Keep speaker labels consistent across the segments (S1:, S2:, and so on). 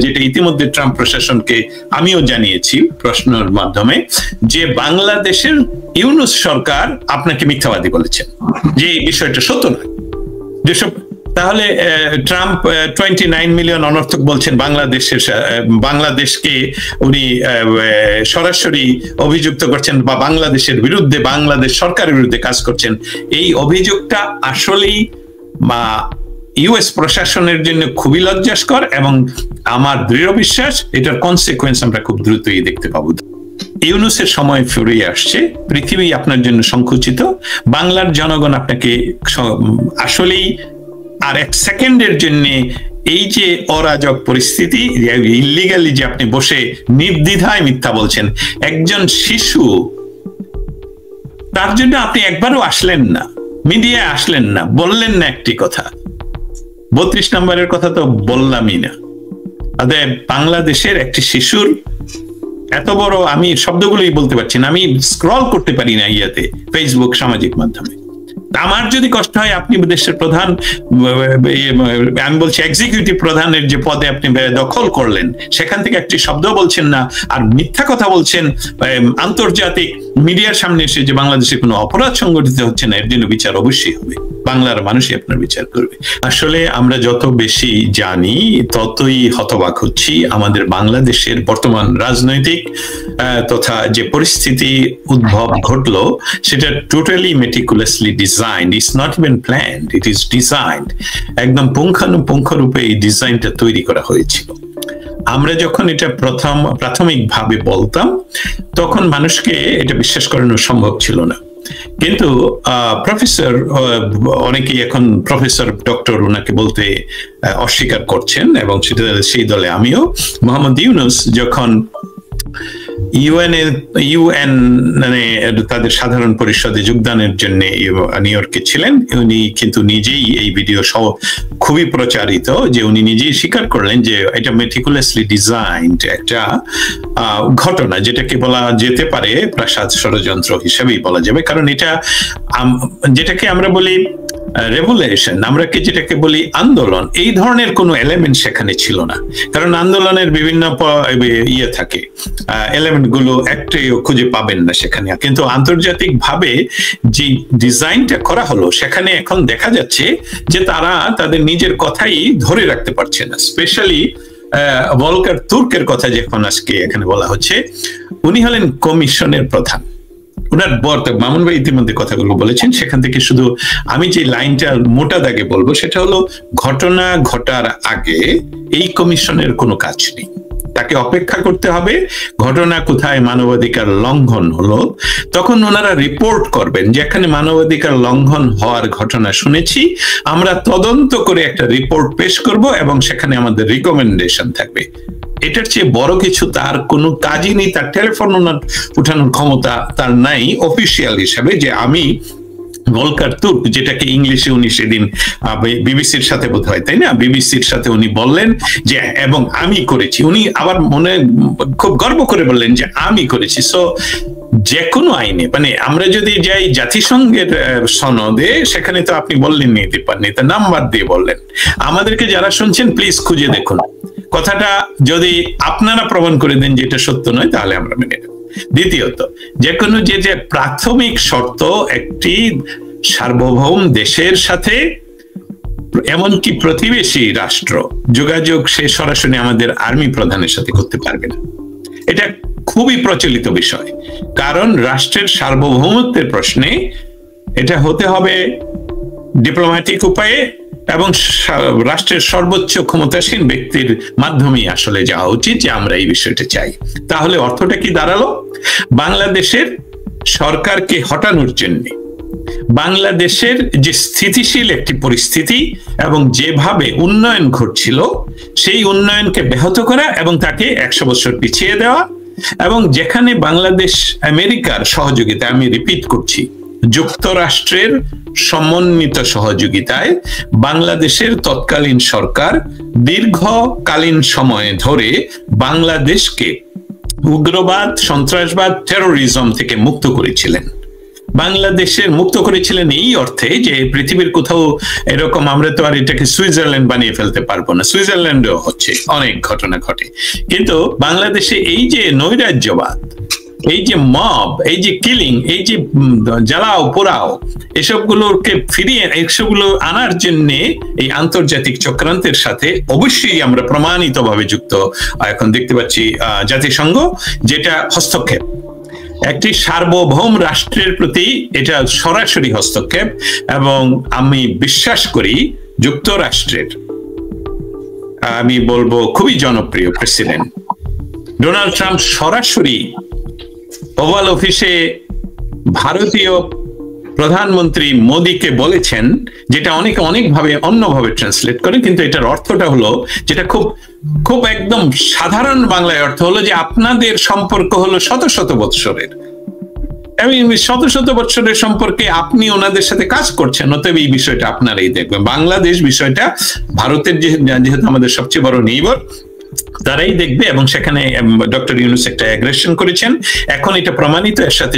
S1: যেটা ইতিমধ্যে ট্রাম্প প্রশাসনকে আমিও জানিয়েছি প্রশ্নের মাধ্যমে, যে বাংলাদেশের ইউনূস সরকার আপনাকে মিথ্যাবাদী বলেছেন, যে এই বিষয়টা সত্য নয়। যেসব তাহলে ট্রাম্প 29 মিলিয়ন অনর্থক বলছেন বাংলাদেশকে উনি সরাসরি অভিযুক্ত করছেন বা বাংলাদেশের বিরুদ্ধে, বাংলাদেশ সরকারের বিরুদ্ধে কাজ করছেন। এই অভিযোগটা আসলেই ইউএস প্রশাসনের জন্য খুবই লজ্জাস্কর, এবং আমার দৃঢ় বিশ্বাস এটার কনসিকুয়েন্স আমরা খুব দ্রুতই দেখতে পাবো। ইউনূসের সময় ফুরিয়ে আসছে, পৃথিবী আপনার জন্য সংকুচিত, বাংলার জনগণ আপনাকে আসলেই আর এক সেকেন্ডের জন্য এই যে অরাজক পরিস্থিতি, ইল্লিগালি যে আপনি বসে নির্দ্বিধায় মিথ্যা বলছেন, একজন শিশু, তার জন্য আপনি একবারও আসলেন না, মিডিয়ায় আসলেন না, বললেন না একটি কথা। 32 নম্বরের কথা তো বললামই না। অতএব বাংলাদেশের একটি শিশুর এত বড়, আমি শব্দগুলোই বলতে পারছি না, আমি স্ক্রল করতে পারি না ইয়াতে, ফেসবুক সামাজিক মাধ্যমে। আমার যদি কষ্ট হয়, আপনি দেশের প্রধান, আমি বলছি এক্সিকিউটিভ প্রধানের যে পদে আপনি দখল করলেন, সেখান থেকে একটি শব্দ বলছেন না, আর মিথ্যা কথা বলছেন আন্তর্জাতিক মিডিয়ার সামনে এসে যে বাংলাদেশে কোনো অপরাধ সংগঠিত হচ্ছে না, এর জন্য বিচার অবশ্যই হবে, বাংলার মানুষই আপনার বিচার করবে। আসলে আমরা যত বেশি জানি ততই হতবাক হচ্ছি। আমাদের বাংলাদেশের বর্তমান রাজনৈতিক তথা যে পরিস্থিতি উদ্ভব ঘটলো, সেটা totally meticulously designed, it's not even planned, it is designed. একদম পুঙ্খানুপুঙ্খরূপে এই ডিজাইনটা তৈরি করা হয়েছিল। আমরা যখন এটা প্রাথমিকভাবে বলতাম, তখন মানুষকে এটা বিশ্বাস করানো সম্ভব ছিল না। কিন্তু প্রফেসর, অনেকেই এখন প্রফেসর ডক্টর ওনাকে বলতে অস্বীকার করছেন, এবং সেটা সেই দলে আমিও। মোহাম্মদ ইউনূস যখন ইউএন মানে তাদের সাধারণ পরিষদে যোগদানের জন্য নিউ ইয়র্কে ছিলেন, উনি কিন্তু নিজেই এই ভিডিও সহ খুবই প্রচারিত, যে উনি নিজেই স্বীকার করলেন যে এটা মেটিকুলাসলি ডিজাইনড একটা ঘটনা, যেটাকে বলা যেতে পারে প্রাসাদ ষড়যন্ত্র হিসেবেই বলা যাবে। কারণ এটা যেটাকে আমরা বলি রেভলিউশন, আমরা যেটাকে বলি আন্দোলন, এই ধরনের কোনো এলিমেন্ট সেখানে ছিল না। কারণ আন্দোলনের বিভিন্ন ইয়ে থাকে, এলিমেন্ট গুলো একটাও খুঁজে পাবেন না সেখানে। কিন্তু আন্তর্জাতিক ভাবে যে ডিজাইনটা করা হলো, সেখানে এখন দেখা যাচ্ছে যে তারা তাদের নিজের কথাই ধরে রাখতে পারছে না। স্পেশালি ভলকার তুর্কের কথা যখন আজকে এখানে বলা হচ্ছে, উনি হলেন কমিশনের প্রধান। ওনার মামুন ভাই ইতিমধ্যে কথাগুলো বলেছেন, সেখান থেকে শুধু আমি যে লাইনটা মোটা দাগে বলবো, সেটা হলো ঘটনা ঘটার আগে এই কমিশনের কোনো কাজ নেই, তাকে অপেক্ষা করতে হবে। ঘটনা কোথায় মানবাধিকার লঙ্ঘন হলো, তখন ওনারা রিপোর্ট করবেন যে এখানে মানবাধিকার লঙ্ঘন হওয়ার ঘটনা শুনেছি, আমরা তদন্ত করে একটা রিপোর্ট পেশ করব, এবং সেখানে আমাদের রিকমেন্ডেশন থাকবে। এটার চেয়ে বড় কিছু তার কোনো কাজই নেই। তার টেলিফোন উঠানোর ক্ষমতা তার নাই অফিসিয়াল হিসাবে, যে আমি ভলকার তুর্ক, যেটাকে ইংলিশে উনি সেদিন বিবিসির সাথে বোধ হয়, তাই না, বিবিসির সাথে উনি বললেন যে এবং আমি করেছি। উনি আবার মনে খুব গর্ব করে বললেন যে আমি করেছি। সো যে কোনো আইনে, মানে আমরা যদি যাই জাতিসংঘের সনদে, সেখানে তো আপনি বললেন দীপান নেতা নাম্বার দিয়ে বললেন। আমাদেরকে যারা শুনছেন প্লিজ খুঁজে দেখুন, কথাটা যদি আপনারা প্রমাণ করে দেন যে এটা সত্য নয়, তাহলে আমরা মেনে নেব। দ্বিতীয়ত, যে কোনো যে প্রাথমিক শর্ত একটি সার্বভৌম দেশের সাথে, এমনকি প্রতিবেশী রাষ্ট্র, যোগাযোগ সে সরাসরি আমাদের আর্মি প্রধানের সাথে করতে পারবে না। এটা খুবই প্রচলিত বিষয়, কারণ রাষ্ট্রের সার্বভৌমত্বের প্রশ্নে এটা হতে হবে ডিপ্লোম্যাটিক উপায়ে, এবং রাষ্ট্রের সর্বোচ্চ ক্ষমতাসীন ব্যক্তির মাধ্যমেই আসলে যাওয়া উচিত, যে আমরা এই বিষয়টা চাই। তাহলে অর্থটা কি দাঁড়ালো? বাংলাদেশের সরকারকে হটানোর জন্য, বাংলাদেশের যে স্থিতিশীল একটি পরিস্থিতি এবং যেভাবে উন্নয়ন ঘটছিল, সেই উন্নয়নকে ব্যাহত করা এবং তাকে 100 বছর পিছিয়ে দেওয়া, এবং যেখানে বাংলাদেশ আমেরিকার সহযোগিতা, আমি রিপিট করছি, যুক্তরাষ্ট্রের সমন্বিত সহযোগিতায় বাংলাদেশের তৎকালীন সরকার দীর্ঘকালীন সময় ধরে বাংলাদেশকে উগ্রবাদ, সন্ত্রাসবাদ, টেরোরিজম থেকে মুক্ত করেছিলেন। বাংলাদেশের মুক্ত করেছিলেন এই অর্থে যে পৃথিবীর কোথাও এরকম আমরা তো আর এটাকে সুইজারল্যান্ড বানিয়ে ফেলতে পারবো না, সুইজারল্যান্ডও হচ্ছে অনেক ঘটনা ঘটে, কিন্তু বাংলাদেশে এই যে নৈরাজ্যবাদ, এই যে মব, এই যে কিলিং, এই যে জ্বালাও পোড়াও, এসবগুলোকে ফিরিয়ে এসবগুলো আনার জন্য এই আন্তর্জাতিক চক্রান্তের সাথে অবশ্যই আমরা প্রমাণিতভাবে যুক্ত। এখন দেখতে পাচ্ছি জাতিসংঘ, যেটা হস্তক্ষেপ, একটি সার্বভৌম রাষ্ট্রের প্রতি এটা সরাসরি হস্তক্ষেপ। এবং আমি বিশ্বাস করি যুক্তরাষ্ট্রের, আমি বলবো খুবই জনপ্রিয় প্রেসিডেন্ট ডোনাল্ড ট্রাম্প সরাসরি ওভাল অফিসে ভারতীয় প্রধানমন্ত্রী মোদীকে বলেছেন, যেটা অনেকে অনেকভাবে অন্যভাবে ট্রান্সলেট করে, কিন্তু এটার অর্থটা হলো, যেটা খুব খুব একদম সাধারণ বাংলায় অর্থ হলো যে আপনাদের সম্পর্ক হলো শত শত বৎসরের, এবং শত শত বৎসরের সম্পর্কে আপনি ওনাদের সাথে কাজ করছেন, অতএব এই বিষয়টা আপনারাই দেখবেন। বাংলাদেশ বিষয়টা ভারতের যেহেতু আমাদের সবচেয়ে বড় নেইবার, তারাই দেখবে। এবং সেখানে ডক্টর ইউনূস একটা অ্যাগ্রেশন করেছেন, এখন এটা প্রমাণিত, এর সাথে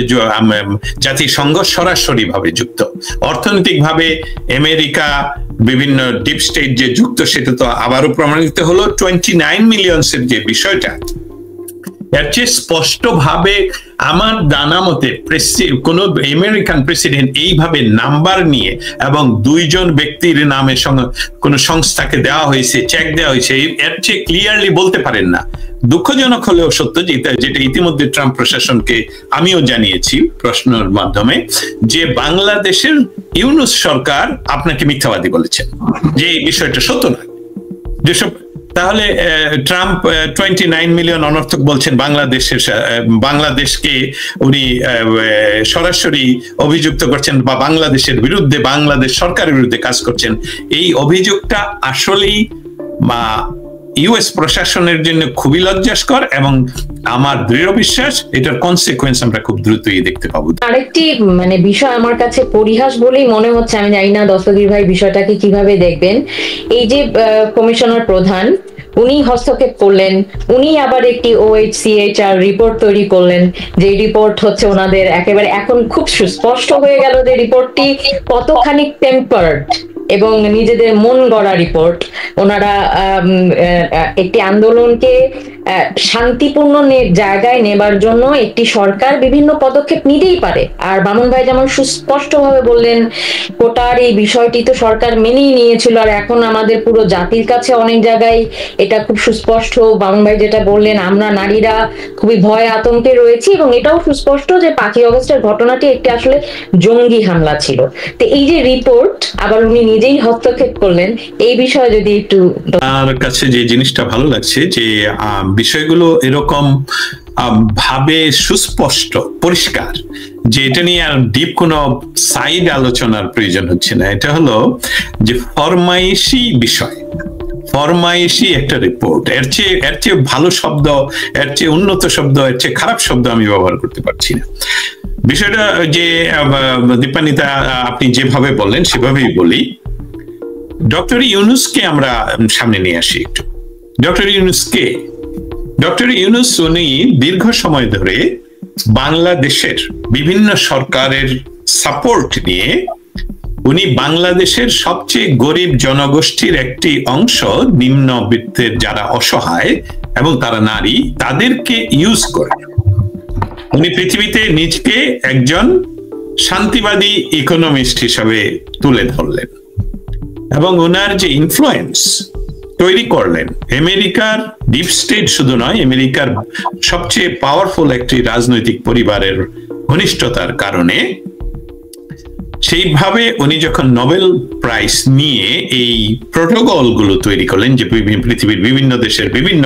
S1: জাতিসংঘ সরাসরি ভাবে যুক্ত, অর্থনৈতিকভাবে আমেরিকা বিভিন্ন ডিপ স্টেট যে যুক্ত, সেটা তো আবারও প্রমাণিত হলো। 29 মিলিয়নসের যে বিষয়টা, এর চেয়ে স্পষ্ট ভাবে আমার জানা মতে কোন আমেরিকান প্রেসিডেন্ট এইভাবে নাম্বার নিয়ে এবং দুইজন ব্যক্তির নামে কোন সংস্থাকে দেওয়া হয়েছে, চেক দেওয়া হয়েছে, এর চেয়ে ক্লিয়ারলি বলতে পারেন না। দুঃখজনক হলেও সত্য, যেটা ইতিমধ্যে ট্রাম্প প্রশাসনকে আমিও জানিয়েছি প্রশ্নের মাধ্যমে, যে বাংলাদেশের ইউনূস সরকার আপনাকে মিথ্যাবাদী বলেছেন, যে এই বিষয়টা সত্য না। যেসব তাহলে ট্রাম্প 29 মিলিয়ন অনর্থক বলছেন বাংলাদেশকে উনি সরাসরি অভিযুক্ত করছেন, বা বাংলাদেশের বিরুদ্ধে, বাংলাদেশ সরকারের বিরুদ্ধে কাজ করছেন। এই অভিযোগটা আসলেই ইউএস প্রশাসনের জন্য খুবই লজ্জাস্কর, এবং আমার দৃঢ় বিশ্বাস এটার কনসিকুয়েন্স আমরা খুব দ্রুতই দেখতে পাবো।
S2: আরেকটি বিষয় আমার কাছে পরিহাস বলেই মনে হচ্ছে, আমি জানি না দস্তগীর ভাই বিষয়টাকে কিভাবে দেখবেন। এই যে কমিশনার প্রধান, উনি হস্তক্ষেপ করলেন, উনি আবার একটি OHCHR রিপোর্ট তৈরি করলেন, যে রিপোর্ট হচ্ছে ওনাদের একেবারে এখন খুব সুস্পষ্ট হয়ে গেল যে রিপোর্টটি কতখানি টেম্পার্ড এবং নিজেদের মন গড়া রিপোর্ট। ওনারা একটি আন্দোলনকে শান্তিপূর্ণ জায়গায় নেবার জন্য একটি সরকার বিভিন্ন পদক্ষেপ নিতেই পারে। আর মামুন ভাই যেমন সুস্পষ্টভাবে বললেন, কোটার এই বিষয়টি তো সরকার মেনেই নিয়েছিল, আর এখন আমাদের পুরো জাতির কাছে অনেক জায়গায় এটা খুব সুস্পষ্ট। মামুন ভাই যেটা বললেন, আমরা নারীরা খুবই ভয় আতঙ্কে রয়েছি, এবং এটাও সুস্পষ্ট যে 5ই আগস্টের ঘটনাটি একটি আসলে জঙ্গি হামলা ছিল। তো এই যে রিপোর্ট, আবার উনি নিজেই হস্তক্ষেপ করলেন, এই বিষয়ে যদি একটু।
S1: আমার কাছে যে জিনিসটা ভালো লাগছে, যে বিষয়গুলো এরকম ভাবে সুস্পষ্ট, পরিষ্কার, যে এটা নিয়ে আর ডিপ কোনো সাইড আলোচনার প্রয়োজন হচ্ছে না। এটা হলো যে ফরমাইশি বিষয়, ফরমাইশি একটা রিপোর্ট। এর চেয়ে ভালো শব্দ, এর চেয়ে উন্নত শব্দ, এর চেয়ে খারাপ শব্দ আমি ব্যবহার করতে পারছি না। বিষয়টা যে দীপান্বিতা আপনি যেভাবে বললেন সেভাবেই বলি। ডক্টর ইউনূসকে আমরা সামনে নিয়ে আসি একটু। ডক্টর ইউনূস উনি দীর্ঘ সময় ধরে বাংলাদেশের বিভিন্ন সরকারের সাপোর্ট নিয়ে উনি বাংলাদেশের সবচেয়ে গরিব জনগোষ্ঠীর একটি অংশ, নিম্নবিত্তের যারা অসহায় এবং তারা নারী, তাদেরকে ইউজ করে উনি পৃথিবীতে নিজকে একজন শান্তিবাদী ইকোনমিস্ট হিসাবে তুলে ধরলেন, এবং ওনার যে ইনফ্লুয়েন্স তৈরি করলেন আমেরিকার ডিপ স্টেট শুধু নয়, আমেরিকার সবচেয়ে পাওয়ারফুল একটি রাজনৈতিক পরিবারের ঘনিষ্ঠতার কারণে, সেইভাবে উনি যখন নোবেল প্রাইজ নিয়ে এই প্রোটোকল গুলো তৈরি করলেন, যে পৃথিবীর বিভিন্ন দেশের বিভিন্ন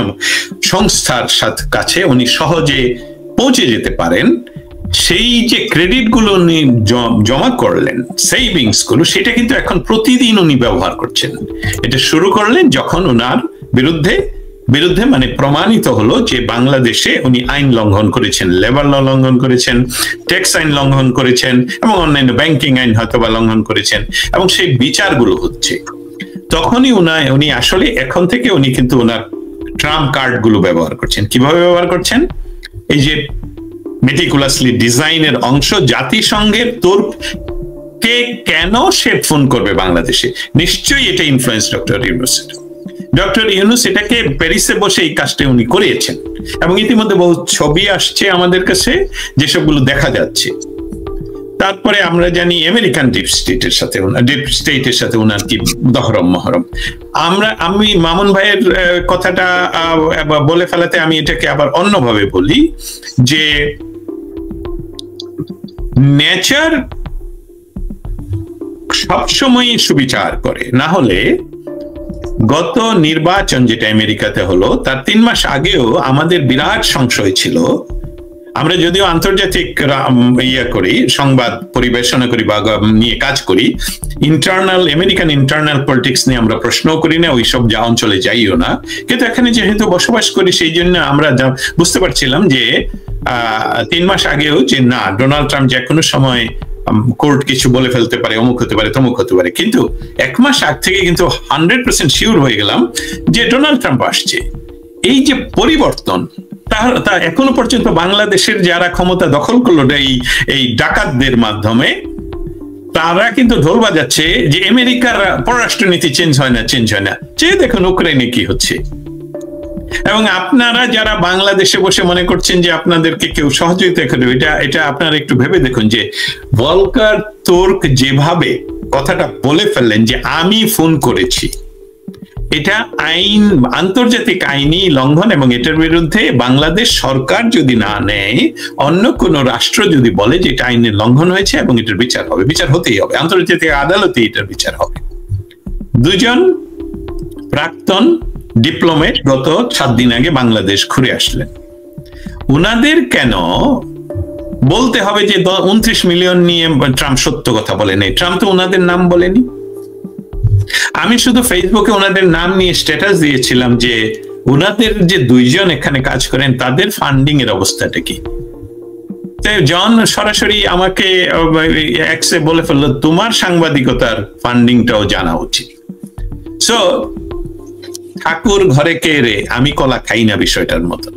S1: সংস্থার সাথে কাছে উনি সহজে পৌঁছে যেতে পারেন, সেই যে ক্রেডিট গুলো উনি জমা করলেন, সেভিংস গুলো, সেটা কিন্তু এখন প্রতিদিন উনি ব্যবহার করছেন। এটা শুরু করলেন যখন ওনার বিরুদ্ধে মানে প্রমাণিত হলো যে বাংলাদেশে উনি আইন লঙ্ঘন করেছেন, লেবার ল লঙ্ঘন করেছেন, ট্যাক্স আইন লঙ্ঘন করেছেন, এবং অন্যান্য ব্যাংকিং আইন হয়তো বা লঙ্ঘন করেছেন, এবং সেই বিচারগুলো হচ্ছে। তখনই উনি আসলে এখন থেকে উনি কিন্তু ওনার ট্রাম্প কার্ড গুলো ব্যবহার করছেন। কিভাবে ব্যবহার করছেন? এই যে মেটিকুলাসলি ডিজাইনের অংশ। জাতিসংঘের তুর্ককে কেন সে ফোন করবে বাংলাদেশে? নিশ্চয়ই এটা ইনফ্লুয়েন্স ডক্টর ইউনূস এটাকে প্যারিসে বসে এই কাজটা উনি করিয়েছেন, এবং ইতিমধ্যে বহু ছবি আসছে আমাদের কাছে যেসবগুলো দেখা যাচ্ছে। তারপরে আমরা জানি আমেরিকান ডিপ স্টেটের সাথে উনার কি দহরম মহরম। আমি মামুন ভাইয়ের কথাটা বলে ফেলাতে আমি এটাকে আবার অন্যভাবে বলি যে নেচার সবসময় সুবিচার করে। না হলে গত নির্বাচন যেটা আমেরিকাতে হলো তার 3 মাস আগেও আমাদের বিরাট সংশয় ছিল। আমরা যদিও আন্তর্জাতিক করি, সংবাদ পরিবেশনা করি বা নিয়ে কাজ করি, আমেরিকান ইন্টারনাল পলিটিক্স নিয়ে আমরা প্রশ্ন করি না, ওইসব যা অঞ্চলে যাইও না, কিন্তু এখানে যেহেতু বসবাস করি সেই জন্য আমরা বুঝতে পারছিলাম যে 3 মাস আগেও যে না, ডোনাল্ড ট্রাম্প যে কোনো সময় কোর্ট কিছু বলে ফেলতে পারে, অমুক হতে পারে, তমুক হতে পারে। কিন্তু 1 মাস আগ থেকে কিন্তু 100% শিওর হয়ে গেলাম যে ডোনাল্ড ট্রাম্প আসছে। এই যে পরিবর্তন, তা এখনো পর্যন্ত বাংলাদেশের যারা ক্ষমতা দখল করলো এই ডাকাতদের মাধ্যমে, তারা কিন্তু ঢোল বাজাচ্ছে যে আমেরিকার পররাষ্ট্রনীতি চেঞ্জ হয় না। চেয়ে দেখুন ইউক্রেনে কি হচ্ছে। এবং আপনারা যারা বাংলাদেশে বসে মনে করছেন যে আপনাদেরকে কেউ সহযোগিতা করবে, এটা আপনারা একটু ভেবে দেখুন যে ভলকার তুর্ক যেভাবে কথাটা বলে ফেললেন যে আমি ফোন করেছি, এটা আন্তর্জাতিক আইনি লঙ্ঘন, এবং এটার বিরুদ্ধে বাংলাদেশ সরকার যদি না নেয়, অন্য কোন রাষ্ট্র যদি বলে যে এটা আইনের লঙ্ঘন হয়েছে এবং এটার বিচার হবে, বিচার হতেই হবে, আন্তর্জাতিক আদালতে এটার বিচার হবে। 2জন প্রাক্তন ডিপ্লোমেট গত 7 দিন আগে বাংলাদেশ ঘুরে আসলেন। উনাদের কেন বলতে হবে যে 29 মিলিয়ন নিয়ে ট্রাম্প সত্য কথা বলেনি? ট্রাম্প তো উনাদের নাম বলেনি। আমি শুধু ফেসবুকে ওনাদের নাম নিয়ে স্ট্যাটাস দিয়েছিলাম যে ওনাদের যে 2 জন এখানে কাজ করেন তাদের ফান্ডিং এর অবস্থাটা কি। জন সরাসরি আমাকে এক্সে বলে ফেললো তোমার সাংবাদিকতার ফান্ডিংটাও জানা উচিত। সো ঠাকুর ঘরে কে রে, আমি কলা খাই না বিষয়টার মতো।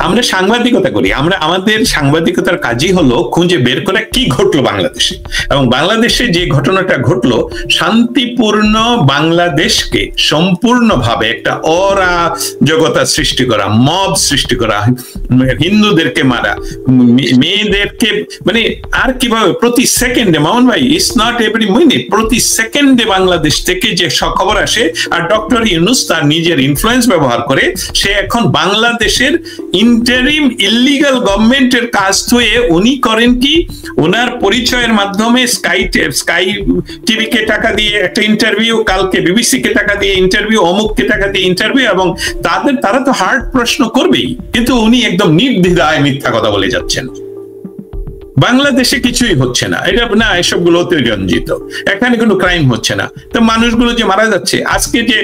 S1: আমরা সাংবাদিকতা করি, আমাদের সাংবাদিকতার কাজই হলো খুঁজে বের করা কি ঘটলো বাংলাদেশে, এবং বাংলাদেশে যে ঘটনাটা ঘটলো শান্তিপূর্ণ বাংলাদেশকে সম্পূর্ণভাবে একটা অরাজকতা সৃষ্টি করা, মব সৃষ্টি করা, হিন্দুদেরকে মারা, মেয়েদেরকে মানে আর কিভাবে প্রতি সেকেন্ডে, মামুন ভাই, ইটস নট এভরি মিনিট, প্রতি সেকেন্ডে বাংলাদেশ থেকে যে খবর আসে। আর ডক্টর ইউনূস তার নিজের ইনফ্লুয়েন্স ব্যবহার করে সে এখন বাংলাদেশের ইন্টারিম ইলিগাল গভর্নমেন্টের কাজ হয়ে উনি করেন কি, ওনার পরিচয়ের মাধ্যমে স্কাই টিভি কে টাকা দিয়ে একটা ইন্টারভিউ, কালকে বিবিসি কে টাকা দিয়ে ইন্টারভিউ, অমুককে টাকা দিয়ে ইন্টারভিউ, এবং তারা তো হার্ড প্রশ্ন করবেই, কিন্তু উনি একদম নির্দ্বিধায় মিথ্যা কথা বলে যাচ্ছেন। বাংলাদেশে কিছুই হচ্ছে না, এটা না, এসবগুলো অতিরঞ্জিত, এখানে কোনো ক্রাইম হচ্ছে না। তো মানুষগুলো যে মারা যাচ্ছে, আজকে যে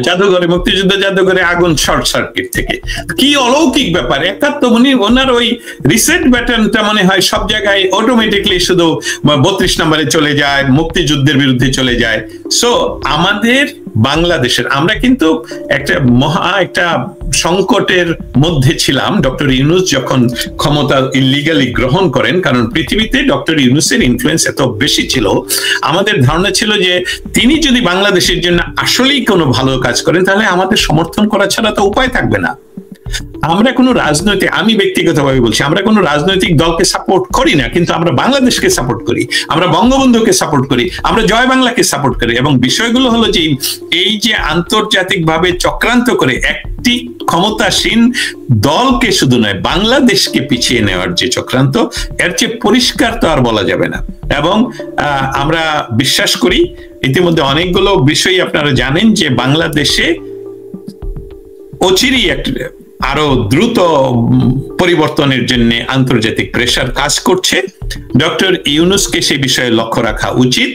S1: জাদুঘরে, মুক্তিযুদ্ধ জাদুঘরে আগুন শর্ট সার্কিট থেকে, কি অলৌকিক ব্যাপার। ওনার ওই রিসেট ব্যাটনটা মনে হয় সব জায়গায় অটোমেটিকলি শুধু 32 নম্বরে চলে যায়, মুক্তিযুদ্ধের বিরুদ্ধে চলে যায়। সো আমাদের বাংলাদেশের, আমরা কিন্তু একটা সংকটের মধ্যে ছিলাম ডক্টর ইউনূস যখন ক্ষমতা ইলিগালি গ্রহণ করেন, কারণ পৃথিবীতে ডক্টর ইউনূসের ইনফ্লুয়েন্স এত বেশি ছিল। আমাদের ধারণা ছিল যে তিনি যদি বাংলাদেশের জন্য আসলেই কোনো ভালো কাজ করেন তাহলে আমাদের সমর্থন করা ছাড়া তো উপায় থাকবে না। আমরা কোনো রাজনৈতিক, আমি ব্যক্তিগতভাবে বলছি, আমরা কোনো রাজনৈতিক দলকে সাপোর্ট করি না, কিন্তু আমরা বাংলাদেশকে সাপোর্ট করি, আমরা বঙ্গবন্ধুকে সাপোর্ট করি, আমরা জয় বাংলাকে সাপোর্ট করি। এবং বিষয়গুলো হলো যে এই যে আন্তর্জাতিকভাবে চক্রান্ত করে একটি ক্ষমতাসীন দলকে শুধু নয় বাংলাদেশকে পিছিয়ে নেওয়ার যে চক্রান্ত, এর চেয়ে পরিষ্কার তো আর বলা যাবে না। এবং আমরা বিশ্বাস করি, ইতিমধ্যে অনেকগুলো বিষয় আপনারা জানেন যে বাংলাদেশে অচিরেই আরো দ্রুত পরিবর্তনের জন্য আন্তর্জাতিক প্রেসার কাজ করছে। ডক্টর ইউনূসকে সেই বিষয়ে লক্ষ্য রাখা উচিত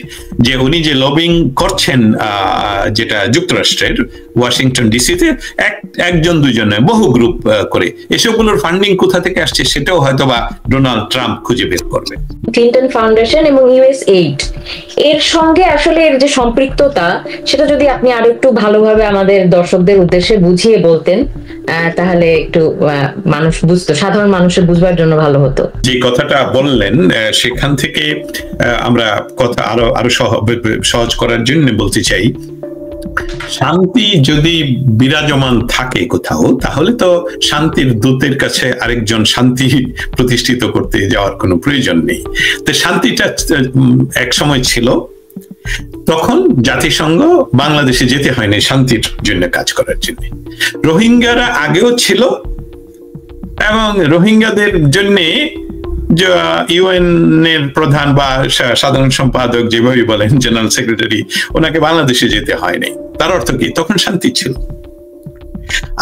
S1: যে উনি যে লবিং করছেন যেটা যুক্তরাষ্ট্রের, ওয়াশিংটন ডিসিতে একজন দুজন নয়, বহু গ্রুপ করে। এসবগুলোর ফান্ডিং কোথা থেকে আসছে সেটাও হয়তো বা ডোনাল্ড ট্রাম্প খুঁজে বের করবে।
S2: ক্লিন্টন ফাউন্ডেশন এবং ইউএসএইড এর সঙ্গে আসলে এর যে সম্পৃক্ততা, সেটা যদি আপনি আরো একটু ভালোভাবে আমাদের দর্শকদের উদ্দেশ্যে বুঝিয়ে বলতেন, তাহলে একটু মানুষ বুঝতো, সাধারণ মানুষের বুঝবার জন্য ভালো হতো।
S1: যে কথাটা বললেন সেখান থেকে আমরা কথা আরো সহজ করার জন্য বলতে চাই, শান্তি যদি বিরাজমান থাকে কোথাও, তাহলে তো শান্তির দূতের কাছে আরেকজন শান্তি প্রতিষ্ঠিত করতে যাওয়ার কোনো প্রয়োজন নেই। তো শান্তিটা এক সময় ছিল, তখন জাতিসংঘ বাংলাদেশে যেতে হয়নি শান্তির জন্য কাজ করার জন্য। রোহিঙ্গারা আগেও ছিল, এবং রোহিঙ্গাদের জন্য ইউএন এর প্রধান বা সাধারণ সম্পাদক যেভাবে বলেন, জেনারেল সেক্রেটারি, ওনাকে বাংলাদেশে যেতে হয়নি। তার অর্থ কি? তখন শান্তি ছিল।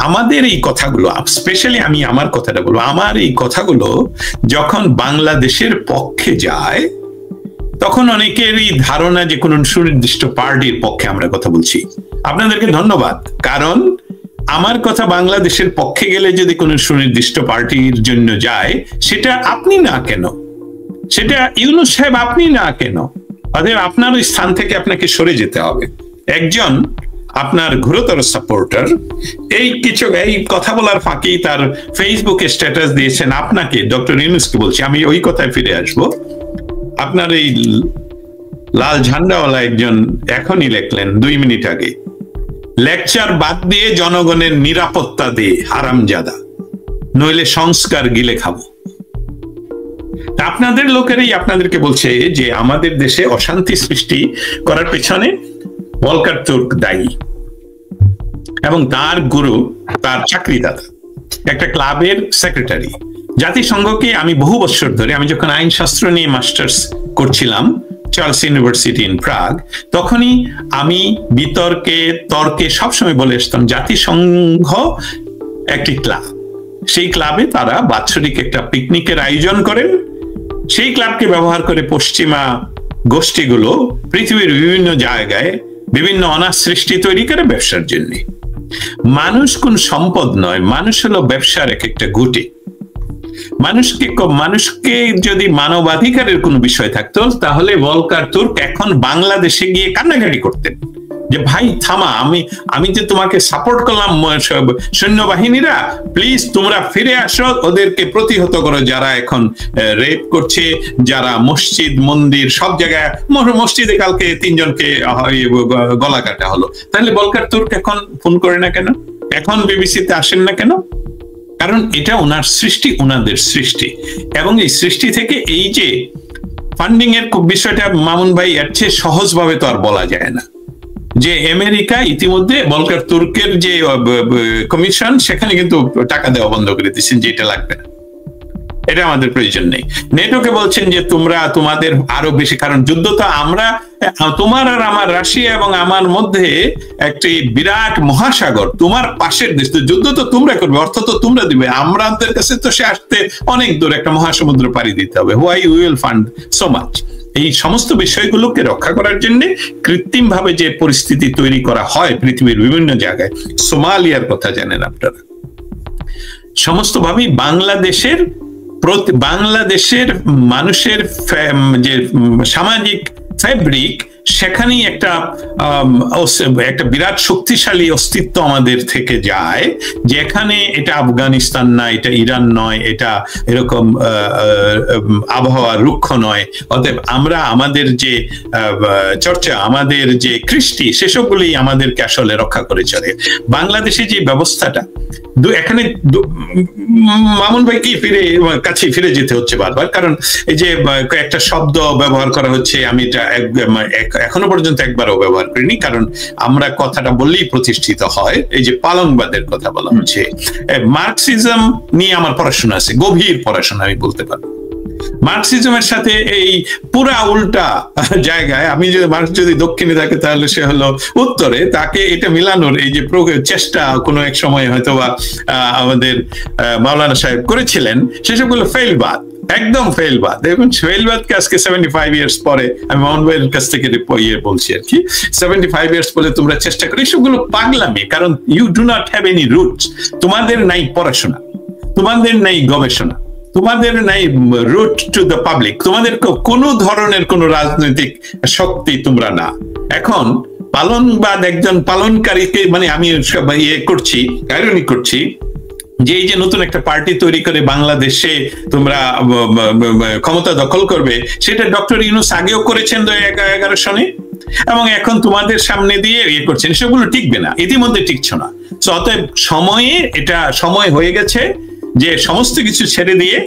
S1: আমাদের এই কথাগুলো, স্পেশালি আমি আমার কথাটা বলবো, আমার এই কথাগুলো যখন বাংলাদেশের পক্ষে যায়, তখন অনেকেরই ধারণা যে কোন সুনির্দিষ্ট পার্টির পক্ষে আমরা কথা বলছি। আপনাদেরকে ধন্যবাদ, কারণ আমার কথা বাংলাদেশের পক্ষে গেলে যদি কোনো সুনির্দিষ্ট পার্টির জন্য যায়, সেটা আপনি না কেন, সেটা ইউনূস সাহেব আপনি না কেন, অতএব আপনার ওই স্থান থেকে আপনাকে সরে যেতে হবে। একজন আপনার ঘোরতর সাপোর্টার এই কথা বলার ফাঁকি তার ফেসবুকে স্ট্যাটাস দিয়েছেন আপনাকে, ডক্টর ইউনূসকে বলছি, আমি ওই কথায় ফিরে আসবো। আপনার এই লাল ঝান্ডাওয়ালা একজন এখনই লিখলেন 2 মিনিট আগে, লেকচার বাদ দিয়ে জনগণের নিরাপত্তা দিয়ে হারামজাদা, নইলে সংস্কার গিলে খাবো। আপনাদের লোকেরাই আপনাদেরকে বলছে যে আমাদের দেশে অশান্তি সৃষ্টি করার পেছনে ভলকার তুর্ক দায়ী, এবং তার গুরু, তার চাকরিদাতা, একটা ক্লাবের সেক্রেটারি। জাতিসংঘকে আমি বহু বছর ধরে, আমি যখন আইনশাস্ত্র নিয়ে মাস্টার্স করছিলাম চার্লস ইউনিভার্সিটি ইন প্রাগ, তখনই আমি তর্কে সবসময় বলে আসতাম, জাতিসংঘ একটি ক্লাব, সেই ক্লাবে তারা বাৎসরিক একটা পিকনিকের আয়োজন করেন। সেই ক্লাবকে ব্যবহার করে পশ্চিমা গোষ্ঠীগুলো পৃথিবীর বিভিন্ন জায়গায় বিভিন্ন অনাথ সৃষ্টি তৈরি করে ব্যবসার জন্য। মানুষ কোন সম্পদ নয়, মানুষ হলো ব্যবসার এক একটা গুটি। মানুষকে যদি মানবাধিকারের কোনো বিষয় থাকতো, তাহলে ভলকার তুর্ক এখন বাংলাদেশে গিয়ে কান্নাকাটি করতেন যে ভাই থামা, আমি যে তোমাকে সাপোর্ট করলাম সৈন্যবাহিনীরা, প্লিজ তোমরা ফিরে আসো, ওদেরকে প্রতিহত করো, যারা এখন রেপ করছে, যারা মসজিদ মন্দির সব জায়গায়, মসজিদে কালকে 3 জনকে গলা কাটা হলো। তাহলে ভলকার তুর্ক এখন ফোন করে না কেন, এখন বিবিসিতে আসেন না কেন? কারণ এটা ওনার সৃষ্টি, ওনাদের সৃষ্টি, এবং এই সৃষ্টি থেকে এই যে ফান্ডিং এর বিষয়টা মামুন ভাই এর চেয়ে সহজভাবে তো আর বলা যায় না, যে আমেরিকা ইতিমধ্যে ভলকার তুর্কের যে কমিশন, সেখানে কিন্তু টাকা দেওয়া বন্ধ করে দিচ্ছেন, যেটা লাগবে না, এটা আমাদের প্রয়োজন নেই। নেটোকে বলছেন যে তোমাদের আরো বেশি, কারণ যুদ্ধ তো আমরা, তোমার আর আমার, রাশিয়া এবং আমার মধ্যে একটি বিরাট মহাসাগর, তোমার পাশের দেশ, তো যুদ্ধ তো তোমরা করবে, অর্থ তো তোমরা দিবে, আমাদের কাছে তো সে আসতে অনেক দূর, একটা মহাসমুদ্র পাড়ি দিতে হবে। Why we will fund so much? এই সমস্ত বিষয়গুলোকে রক্ষা করার জন্য কৃত্রিম ভাবে যে পরিস্থিতি তৈরি করা হয় পৃথিবীর বিভিন্ন জায়গায়, সোমালিয়ার কথা জানেন আপনারা, সমস্ত ভাবেই বাংলাদেশের মানুষের যে সামাজিক ফ্যাব্রিক, সেখানেই একটা বিরাট শক্তিশালী অস্তিত্ব আমাদের থেকে যায়, যেখানে এটা আফগানিস্তান না, এটা ইরান নয়, এটা এরকম আবহাওয়া রুক্ষ নয়। অতএব আমরা আমাদের যে চর্চা, আমাদের যে কৃষ্টি, সেসবগুলি আমাদেরকে আসলে রক্ষা করে চলে। বাংলাদেশে যে ব্যবস্থাটা, এখানে মামুন ভাইকে কাছে ফিরে যেতে হচ্ছে বারবার, কারণ এই যে একটা শব্দ ব্যবহার করা হচ্ছে, আমি এটা এখনো পর্যন্ত একবারও ব্যবহার করিনি, কারণ আমরা কথাটা বললেই প্রতিষ্ঠিত হয়। এই যে পালংবাদের কথা বলা হচ্ছে, মার্কসিজম নিয়ে আমার পড়াশোনা আছে, গভীর পড়াশোনা আমি বলতে পারবো। মার্কসিজমের সাথে এই পুরা উল্টা জায়গায়, আমি যদি দক্ষিণে থাকে তাহলে সে হলো উত্তরে, তাকে এটা মিলানোর এই যে চেষ্টা কোনো এক সময় হয়তোবা আমাদের মাওলানা সাহেব করেছিলেন, সেসবগুলো ফেইলবাদ। একদম ফেলবাদ। এবং ফেলবাদকে আজকে 75 ইয়ার্স পরে, আমি মোহন ভাইয়ের কাছ থেকে বলছি আর কি, 75 ইয়ার্স পরে তোমরা চেষ্টা করো, এসবগুলো পাগলামি। কারণ you do not have any roots, তোমাদের নাই পড়াশোনা, তোমাদের নাই গবেষণা, তোমাদের নাই রুট টু দ্য পাবলিক, তোমাদের কোনো ধরনের কোন রাজনৈতিক শক্তি তোমরা না। এখন পালনবাদ একজন পালনকারীকে, মানে আমি করছি, আইরনি করছি, যে এই যে নতুন একটা পার্টি তৈরি করে বাংলাদেশে তোমরা ক্ষমতা দখল করবে, সেটা ডক্টর ইউনূস আগেও করেছেন 2011 সনে, এবং এখন তোমাদের সামনে দিয়ে করছেন। সেগুলো টিকবে না, ইতিমধ্যে টিকছ না। অতএব সময় হয়ে গেছে যে সমস্ত কিছু ছেড়ে দিয়ে,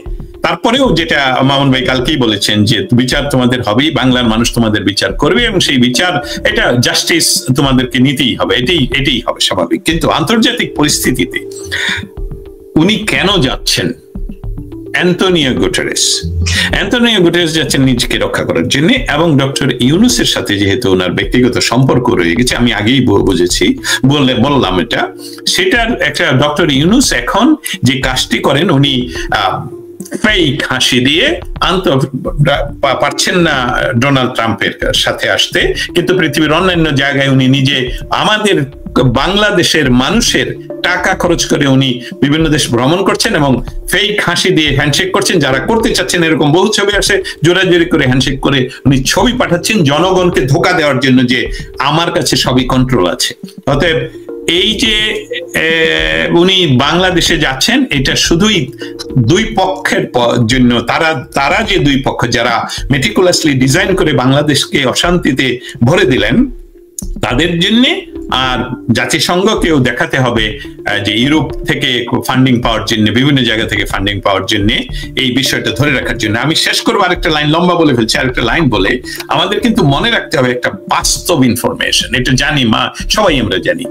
S1: তারপরেও যেটা মামুন ভাই কালকেই বলেছেন যে বিচার তোমাদের হবেই, বাংলার মানুষ তোমাদের বিচার করবে, এবং সেই বিচার, এটা জাস্টিস তোমাদেরকে নিতেই হবে, এটাই হবে স্বাভাবিক। কিন্তু আন্তর্জাতিক পরিস্থিতিতে উনি কেন যাচ্ছেন? অ্যান্টোনিও গুটেরেস যাচ্ছেন নিজেকে রক্ষা করার জন্য, এবং ডক্টর ইউনূসের সাথে যেহেতু ওনার ব্যক্তিগত সম্পর্ক রয়ে গেছে, আমি আগেই বুঝেছি, বললাম এটা, সেটার একটা ডক্টর ইউনূস এখন যে কাজটি করেন, উনি ফেক হাসি দিয়ে পারছেন না ডোনাল্ড ট্রাম্পের সাথে আসতে, কিন্তু পৃথিবীর অন্যান্য জায়গায় উনি নিজে আমাদের বাংলাদেশের মানুষের টাকা খরচ করে উনি বিভিন্ন দেশ ভ্রমণ করছেন এবং ফেক হাসি দিয়ে হ্যান্ডশেক করছেন। যারা করতে চাচ্ছেন, এরকম বহু ছবি আসে, জোরাজোরি করে হ্যান্ডশেক করে উনি ছবি পাঠাচ্ছেন জনগণকে ধোঁকা দেওয়ার জন্য, যে আমার কাছে সবই কন্ট্রোল আছে। অতএব এই যে উনি বাংলাদেশে যাচ্ছেন, এটা শুধুই দুই পক্ষের জন্য, তারা যে দুই পক্ষ যারা মেটিকুলাসলি ডিজাইন করে বাংলাদেশকে অশান্তিতে ভরে দিলেন, তাদের জন্য। আর জাতিসংঘকেও দেখাতে হবে যে ইউরোপ থেকে ফান্ডিং পাওয়ার জন্য, বিভিন্ন জায়গা থেকে ফান্ডিং পাওয়ার জন্য, এই বিষয়টা ধরে রাখার জন্য। আমি শেষ করবো, আরেকটা লাইন, লম্বা বলে ফেলছি, আরেকটা লাইন বলে, আমাদের কিন্তু মনে রাখতে হবে একটা বাস্তব ইনফরমেশন, এটা জানি সবাই আমরা জানি,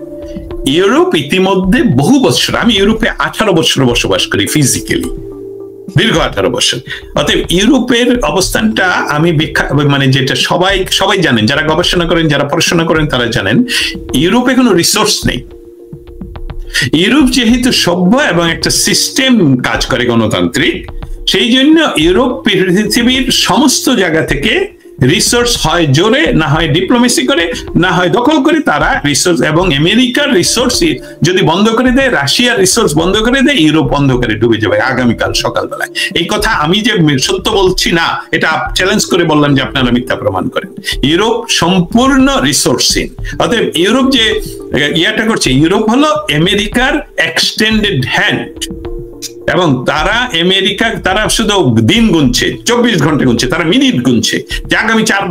S1: ইউরোপ ইতিমধ্যে বহু বছর, আমি ইউরোপে 18 বছর বসবাস করি ফিজিক্যালি, দীর্ঘ 18 বছর। অতএব ইউরোপের অবস্থানটা আমি মানে যেটা সবাই জানেন, যারা গবেষণা করেন, যারা পড়াশোনা করেন, তারা জানেন ইউরোপে কোনো রিসোর্স নেই। ইউরোপ যেহেতু সভ্য এবং একটা সিস্টেম কাজ করে গণতান্ত্রিক, সেই জন্য ইউরোপ পৃথিবীর সমস্ত জায়গা থেকে রিসোর্স হয় জোরে, না হয় ডিপ্লোমেসি করে, না হয় দখল করে তারা রিসোর্স, এবং আমেরিকার রিসোর্স যদি বন্ধ করে দেয়, রাশিয়ার রিসোর্স বন্ধ করে দেয়, ইউরোপ বন্ধ করে ডুবে যাবে আগামীকাল সকালবেলায়। এই কথা আমি যে সত্য বলছি না, এটা চ্যালেঞ্জ করে বললাম যে আপনারা মিথ্যা প্রমাণ করেন। ইউরোপ সম্পূর্ণ রিসোর্সহীন। অতএব ইউরোপ যে ইয়াটা করছে, ইউরোপ হলো আমেরিকার এক্সটেন্ডেড হ্যান্ড, এবং তারা শুধু দিন গুনছে, 24 ঘন্টা গুনছে, তারা মিনিট গুনছে, যে আগামী 4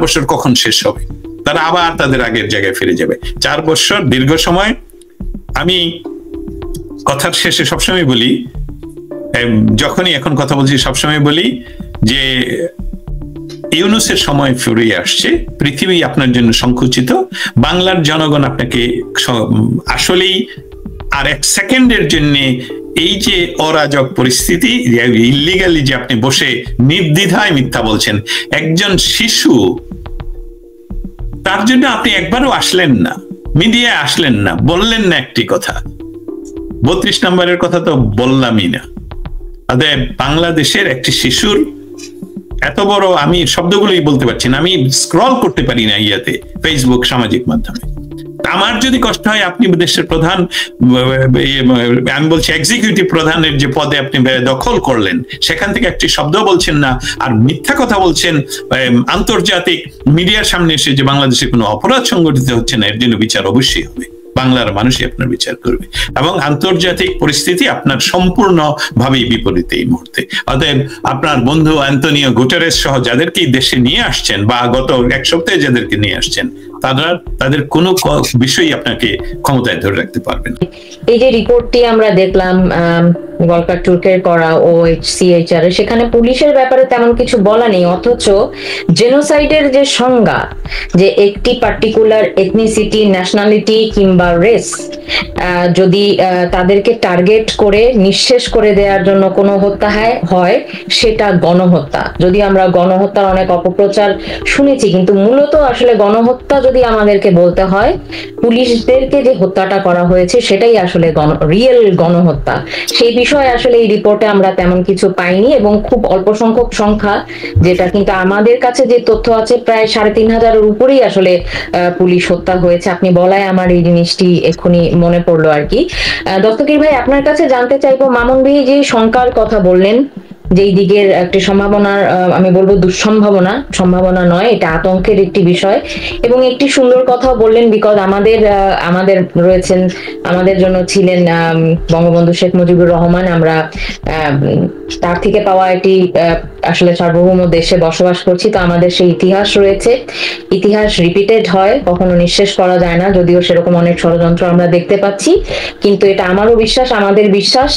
S1: বছর কখন শেষ হবে, তারা আবার তাদের আগের জায়গায় ফিরে যাবে। 4 বছর দীর্ঘ সময়। আমি কথার শেষে সবসময় বলি, যখনই এখন কথা বলছি সবসময় বলি যে ইউনূসের সময় ফুরিয়ে আসছে, পৃথিবী আপনার জন্য সংকুচিত, বাংলার জনগণ আপনাকে আসলেই আর 1 সেকেন্ডের জন্য এই যে অরাজক পরিস্থিতি, ইল্লিগালি যে আপনি বসে নির্দ্বিধায় মিথ্যা বলছেন, একজন শিশু, তার জন্য আপনি একবারও আসলেন না, মিডিয়ায় আসলেন না, বললেন না একটি কথা। 32 নম্বরের কথা তো বললামই না। অতএব বাংলাদেশের একটি শিশুর এত বড়, আমি শব্দগুলোই বলতে পারছি না, আমি স্ক্রল করতে পারি না ইয়াতে, ফেসবুক, সামাজিক মাধ্যমে। আমার যদি কষ্ট হয়, আপনি দেশের প্রধান, আমি বলছি এক্সিকিউটিভ প্রধানের যে পদে আপনি দখল করলেন, সেখান থেকে একটি শব্দ বলছেন না, আর মিথ্যা কথা বলছেন আন্তর্জাতিক মিডিয়ার সামনে এসে যে বাংলাদেশে কোনো অপরাধ সংগঠিত হচ্ছে না, এর জন্য বিচার অবশ্যই হবে, বাংলার মানুষই আপনার বিচার করবে, এবং আন্তর্জাতিক পরিস্থিতি আপনার সম্পূর্ণ ভাবেই বিপরীত এই মুহূর্তে। অতএব আপনার বন্ধু অ্যান্টোনিও গুটেরেস সহ যাদেরকে দেশে নিয়ে আসছেন, বা গত 1 সপ্তাহে যাদেরকে নিয়ে আসছেন, তাদের কোনো বিষয়ই আপনাকে ক্ষমতায় ধরে রাখতে পারবে না।
S2: এই যে রিপোর্টটি আমরা দেখলাম ভলকার তুর্কের করা OHCHR, সেখানে পুলিশের ব্যাপারে তেমন কিছু বলা নেই, অথচ জেনোসাইডের যে সংজ্ঞা, যে একটি পার্টিকুলার এথনিসিটি, ন্যাশনালিটি কিংবা রেস যদি তাদেরকে টার্গেট করে নিঃশেষ করে দেওয়ার জন্য কোনো হত্যা হয়, সেটা গণহত্যা। যদি আমরা গণহত্যার অনেক অপপ্রচার শুনেছি, কিন্তু মূলত আসলে গণহত্যা যদি আমাদেরকে বলতে হয়, পুলিশদেরকে যে হত্যাটা করা হয়েছে সেটাই আসলে রিয়েল গণহত্যা। সেই বিষয় আসলে এই রিপোর্টে আমরা তেমন কিছু পাইনি, এবং খুব অল্প সংখ্যক সংখ্যা, যেটা কিন্তু আমাদের কাছে যে তথ্য আছে প্রায় 3,500-এর উপরেই আসলে পুলিশ হত্যা হয়েছে। আপনি বলায় আমার এই জিনিসটি এক্ষুনি মনে পড়লো আর কি। দস্তগীর ভাই, আপনার কাছে জানতে চাইবো, মামুন ভাই যে শঙ্কার কথা বললেন, যেই দিকের একটি সম্ভাবনার, আমি বলবো দুঃসম্ভাবনা, সম্ভাবনা নয়, এটা আতঙ্কের একটি বিষয়, এবং একটি সুন্দর কথাও বললেন, বিকজ আমাদের রয়েছেন, আমাদের জন্য ছিলেন বঙ্গবন্ধু শেখ মুজিবুর রহমান। আমরা তার থেকে পাওয়া একটি আসলে সার্বভৌম দেশে বসবাস করছি, তো আমাদের সেই ইতিহাস রয়েছে। ইতিহাস রিপিটেড হয়, কখনো নিঃশেষ করা যায় না, যদিও সেরকম অনেক ষড়যন্ত্র আমরা দেখতে পাচ্ছি, কিন্তু এটা আমারও বিশ্বাস, আমাদের বিশ্বাস,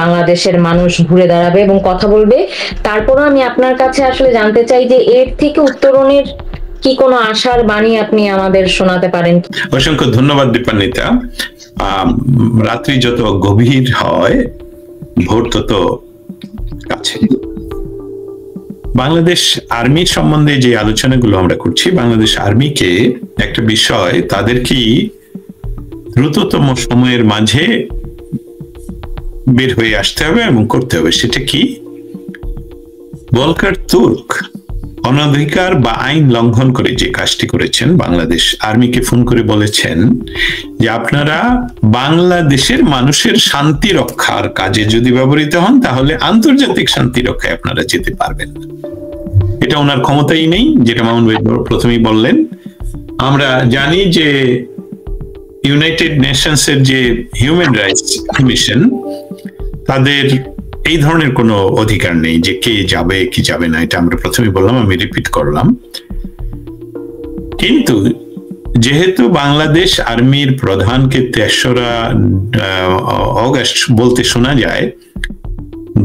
S2: বাংলাদেশের মানুষ ঘুরে দাঁড়াবে এবং কথা বলবে। তারপরও আমি আপনার কাছে আসলে জানতে চাই যে এর থেকে উত্তরণের কি কোনো আশার বাণী আপনি আমাদের শোনাতে পারেন?
S1: অসংখ্য ধন্যবাদ দীপান্বিতা। রাত্রি যত গভীর হয়, ভোর তত কাছে। বাংলাদেশ আর্মির সম্বন্ধে যে আলোচনাগুলো আমরা করছি, বাংলাদেশ আর্মিকে একটা বিষয় তাদের কি দ্রুততম সময়ের মাঝে বের হয়ে আসতে হবে এবং করতে হবে। সেটা কি? ভলকার তুর্ক অনধিকার বা আইন লঙ্ঘন করে যে কাজটি করেছেন, বাংলাদেশ আর্মিকে ফোন করে বলেছেন যে আপনারা বাংলাদেশের মানুষের শান্তি রক্ষার কাজে যদি ব্যবহৃত হন, তাহলে আন্তর্জাতিক শান্তি রক্ষায় আপনারা যেতে পারবেন। এটা ওনার ক্ষমতাই নেই, যেটা মামুন ভাই প্রথমেই বললেন। আমরা জানি যে ইউনাইটেড নেশনস এর যে হিউম্যান রাইটস কমিশন, তাদের এই ধরনের কোনো অধিকার নেই যে কে যাবে কি যাবে না। এটা আমরা প্রথমে বললাম, আমি রিপিট করলাম। কিন্তু যেহেতু বাংলাদেশ আর্মির প্রধানকে 3রা অগাস্ট বলতে শোনা যায়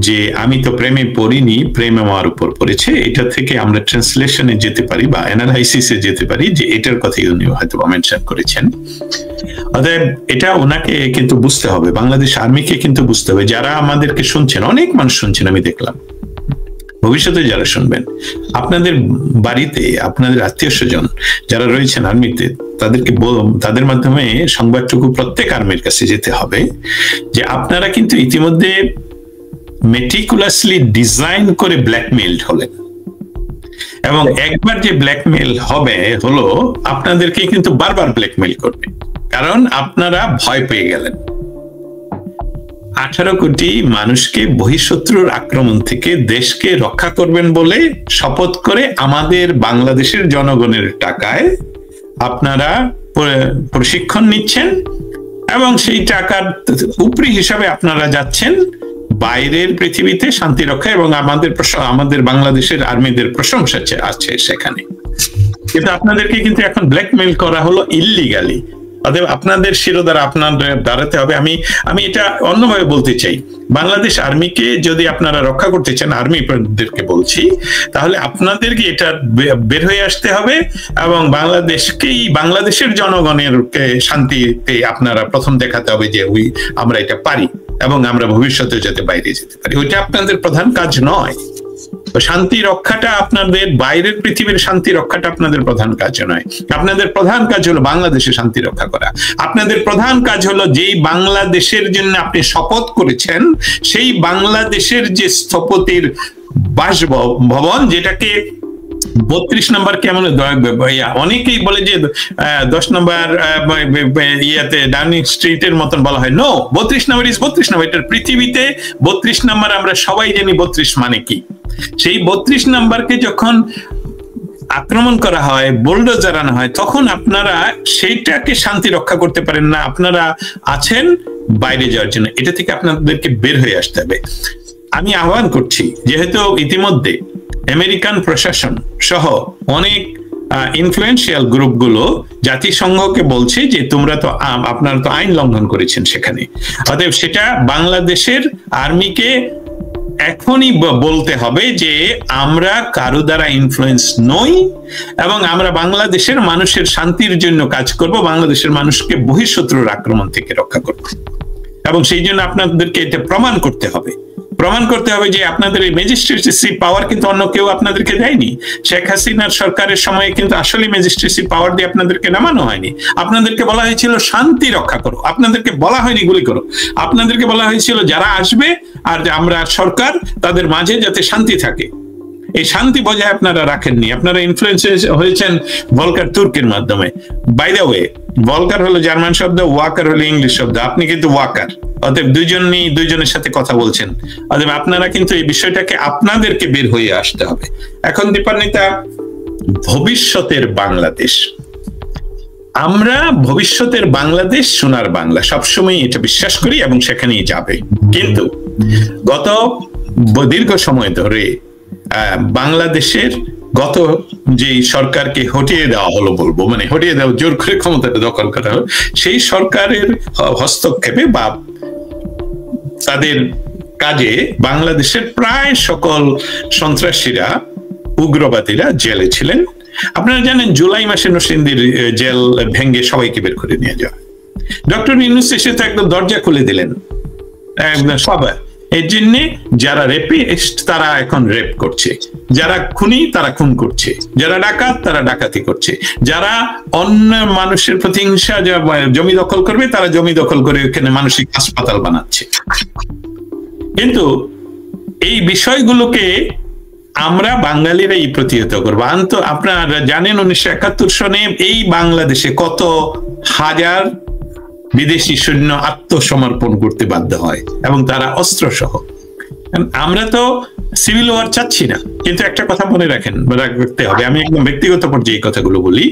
S1: যে আমি তো প্রেমে পড়িনি, প্রেম আমার উপর পড়েছে, এটা থেকে আমরা ট্রান্সলেশনে যেতে পারি বা অ্যানালাইসিসে যেতে পারি যে এটার কথাই উনি হয়তো মেনশন করেছেন। অতএব এটা ওনাকে কিন্তু বুঝতে হবে, বাংলাদেশ আর্মিকে কিন্তু বুঝতে হবে। যারা আমাদেরকে শুনছেন, অনেক মানুষ শুনছেন, আমি দেখলাম, ভবিষ্যতে যারা শুনবেন, আপনাদের বাড়িতে আপনাদের আত্মীয় স্বজন যারা রয়েছেন আর্মিতে, তাদের মাধ্যমে সংবাদটুকু প্রত্যেক আর্মির কাছে যেতে হবে যে আপনারা কিন্তু ইতিমধ্যে মেটিকুলাসলি ডিজাইন করে ব্ল্যাকমেইলড হলেন, এবং একবার যে ব্ল্যাকমেইল হলো আপনাদেরকে কিন্তু বারবার ব্ল্যাকমেইল করবে, কারণ আপনারা ভয় পেয়ে গেলেন। 18 কোটি মানুষকে বহিঃশত্রুর আক্রমণ থেকে দেশকে রক্ষা করবেন বলে শপথ করে আমাদের বাংলাদেশের জনগণের টাকায় আপনারা প্রশিক্ষণ নিচ্ছেন, এবং সেই টাকার উপরি হিসাবে আপনারা যাচ্ছেন বাইরের পৃথিবীতে শান্তি রক্ষা, এবং আমাদের বাংলাদেশের আর্মিদের প্রশংসা আছে সেখানে। কিন্তু আপনাদেরকে কিন্তু এখন ব্ল্যাকমেইল করা হলো ইল্লিগালি। অতএব আপনাদের শিরোধারা আপনাদের দাঁড়াতে হবে। আমি এটা অন্যভাবে বলতে চাই, বাংলাদেশ আর্মিকে যদি আপনারা রক্ষা করতে চান, আর্মিদেরকে বলছি, তাহলে আপনাদেরকে এটা বের হয়ে আসতে হবে, এবং বাংলাদেশের জনগণের শান্তিতে আপনারা প্রথম দেখাতে হবে যে আমরা এটা পারি, এবং আমরা ভবিষ্যতে যাতে বাইরে যেতে পারি। ওইটা আপনাদের প্রধান কাজ নয়। শান্তি রক্ষাটা আপনাদের, বাইরের পৃথিবীর শান্তি রক্ষাটা আপনাদের প্রধান কাজ নয়। আপনাদের প্রধান কাজ হলো বাংলাদেশে শান্তি রক্ষা করা। আপনাদের প্রধান কাজ হলো যেই বাংলাদেশের জন্য আপনি শপথ করেছেন, সেই বাংলাদেশের যে স্থপতির বাসভবন, যেটাকে 32 নম্বর কেমন, অনেকেই বলে যে 10 নম্বর ইয়াতে ডাউনিং স্ট্রিটের মতন বলা হয়। নো, 32 নম্বর ইজ 32 নম্বর। এটার পৃথিবীতে 32 নম্বর আমরা সবাই জানি 32 মানে কি। সেই 32 নম্বরকে যখন আক্রমণ করা হয়, বুলডোজার আনা হয়, তখন আপনারা সেইটাকে শান্তি রক্ষা করতে পারেন না, আপনারা আছেন বাইরে যাওয়ার জন্য। এটা থেকে আপনাদেরকে বের হয়ে আসতে হবে। আমি আহ্বান করছি, যেহেতু ইতিমধ্যে আমেরিকান প্রশাসন সহ অনেক ইনফ্লুয়েন্সিয়াল গ্রুপগুলো জাতিসংঘকে বলছে যে আপনারা তো আইন লঙ্ঘন করেছেন সেখানে, অতএব সেটা বাংলাদেশের আর্মিকে এখনই বলতে হবে যে আমরা কারো দ্বারা ইনফ্লুয়েন্স নই, এবং আমরা বাংলাদেশের মানুষের শান্তির জন্য কাজ করব, বাংলাদেশের মানুষকে বহিঃশত্রুর আক্রমণ থেকে রক্ষা করব, এবং সেই জন্য আপনাদেরকে এটা প্রমাণ করতে হবে প্রমাণ করতে হবে যে আপনাদের এই ম্যাজিস্ট্রেসি পাওয়ার কিন্তু অন্য কেউ আপনাদেরকে দেয়নি। শেখ হাসিনার সরকারের সময়ে কিন্তু আসলে ম্যাজিস্ট্রেসি পাওয়ার দিয়ে আপনাদেরকে নামানো হয়নি। আপনাদেরকে বলা হয়েছিল শান্তি রক্ষা করো, আপনাদেরকে বলা হয়নি গুলি করো। আপনাদেরকে বলা হয়েছিল যারা আসবে আর আমরা সরকার তাদের মাঝে যাতে শান্তি থাকে, এই শান্তি বজায় আপনারা রাখেননি। আপনারা ইনফ্লুয়েন্স হয়েছেন ভলকার তুর্কের মাধ্যমে। বাই দ্য ওয়ে, ভলকার হলো জার্মান শব্দ, ওয়াকার হলো ইংলিশ শব্দ, আপনি কিন্তু ওয়াকার, অতএব দুইজনের সাথে কথা বলছেন। অতএব আপনারা কিন্তু এই বিষয়টাকে আপনাদেরকে বের হয়ে আসতে হবে। এখন দীপান্বিতা, ভবিষ্যতের বাংলাদেশ, আমরা ভবিষ্যতের বাংলাদেশ সোনার বাংলা সবসময় এটা বিশ্বাস করি এবং সেখানেই যাবে। কিন্তু গত দীর্ঘ সময় ধরে বাংলাদেশের গত যে সরকারকে হটিয়ে দেওয়া হলো, বলবো মানে হটিয়ে দেওয়া, জোর করে ক্ষমতাটা দখল করা হলো, সেই সরকারের হস্তক্ষেপে বা তাদের কাজে বাংলাদেশের প্রায় সকল সন্ত্রাসীরা, উগ্রবাদীরা জেলে ছিলেন। আপনারা জানেন জুলাই মাসে নরসিংদীর জেল ভেঙে সবাইকে বের করে নিয়ে যাওয়া। ডক্টর ইউনূস এসে তো একদম দরজা খুলে দিলেন সবাই। এর জন্য যারা রেপিস্ট তারা এখন রেপ করছে, যারা খুনি তারা খুন করছে, যারা ডাকাত তারা ডাকাতি করছে, যারা অন্য মানুষের প্রতিহিংসা জমি দখল করবে তারা জমি দখল করে এখানে মানসিক হাসপাতাল বানাচ্ছে। কিন্তু এই বিষয়গুলোকে আমরা বাঙালিরাই প্রতিহত করবো। আপনারা জানেন 1971 সনে এই বাংলাদেশে কত হাজার বিদেশি সৈন্য আত্মসমর্পণ করতে বাধ্য হয় এবং তারা অস্ত্র সহ। আমরা তো সিভিল ওয়ার চাচ্ছি না, কিন্তু একটা কথা মনে রাখতে হবে, আমি একদম ব্যক্তিগত পর্যায়ে কথাগুলো বলি।